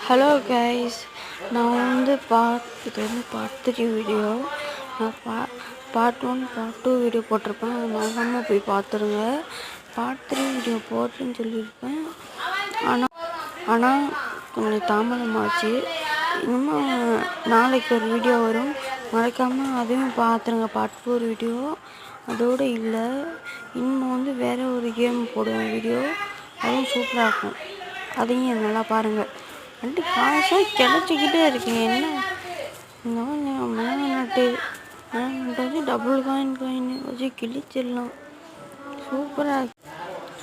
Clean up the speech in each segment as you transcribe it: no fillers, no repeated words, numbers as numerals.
Hello guys, நான் வந்து இது வந்து பார்ட் 3 வீடியோ. நான் பார்ட் 1 பார்ட் 2 வீடியோ போட்டிருப்பேன். அது மறக்காமல் போய் பார்த்துருங்க. பார்ட் 3 வீடியோ போடுறேன்னு சொல்லியிருப்பேன். ஆனால் கொஞ்சம் தாமதமாச்சு. இன்னும் நாளைக்கு ஒரு வீடியோ வரும், மறக்காமல் அதையும் பார்த்துருங்க. பார்ட் 4 வீடியோ அதோடு இல்லை, இன்னும் வந்து வேறு ஒரு கேம் போடுவேன் வீடியோ. அதுவும் சூப்பராக இருக்கும், அதையும் நல்லா பாருங்கள். வந்துட்டு காசாக கிடச்சிக்கிட்டே இருக்கேன். என்ன இந்த மேனட்டு வச்சு டபுள் காயின் வச்சு கிழிச்சிடலாம்.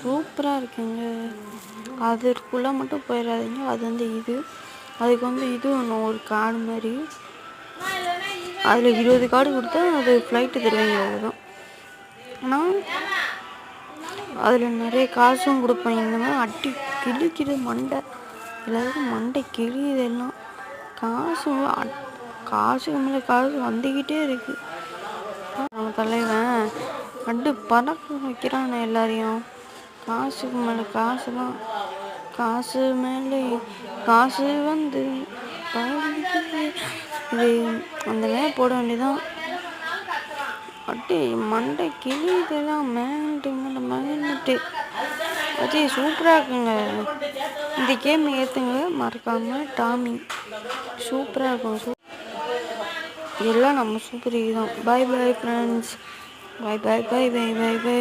சூப்பராக இருக்குங்க. அதுக்குள்ளே மட்டும் போயிடாதீங்க. அது வந்து அதுக்கு வந்து ஒன்று ஒரு கார்டு மாதிரி, அதில் 20 கார்டு கொடுத்தா அது ஃப்ளைட்டு தருவீங்க. அதுதான். ஆனால் அதில் நிறைய காசும் கொடுப்பேன். இந்த மாதிரி அட்டி கிழிக்கிறது மண்டை, எல்லாருக்கும் மண்டை கிழியதெல்லாம். காசுக்கு மேலே காசு வந்துக்கிட்டே இருக்கு. நம்ம தலைவன் பறக்க வைக்கிறான் எல்லாரையும். காசுக்கு மேலே காசு தான், காசு மேலே காசு வந்து இது அந்த மேலே போட வேண்டியதான். மண்டை கிழியதெல்லாம் மேக்னெட்டு அது சூப்பராக இருக்குங்க. இந்த கேம் ஏற்றுங்க மறக்காமல். டாமி சூப்பராக இருக்கும். எல்லாம் நம்ம சூப்பர் தான். Bye bye friends. Bye bye bye bye bye by.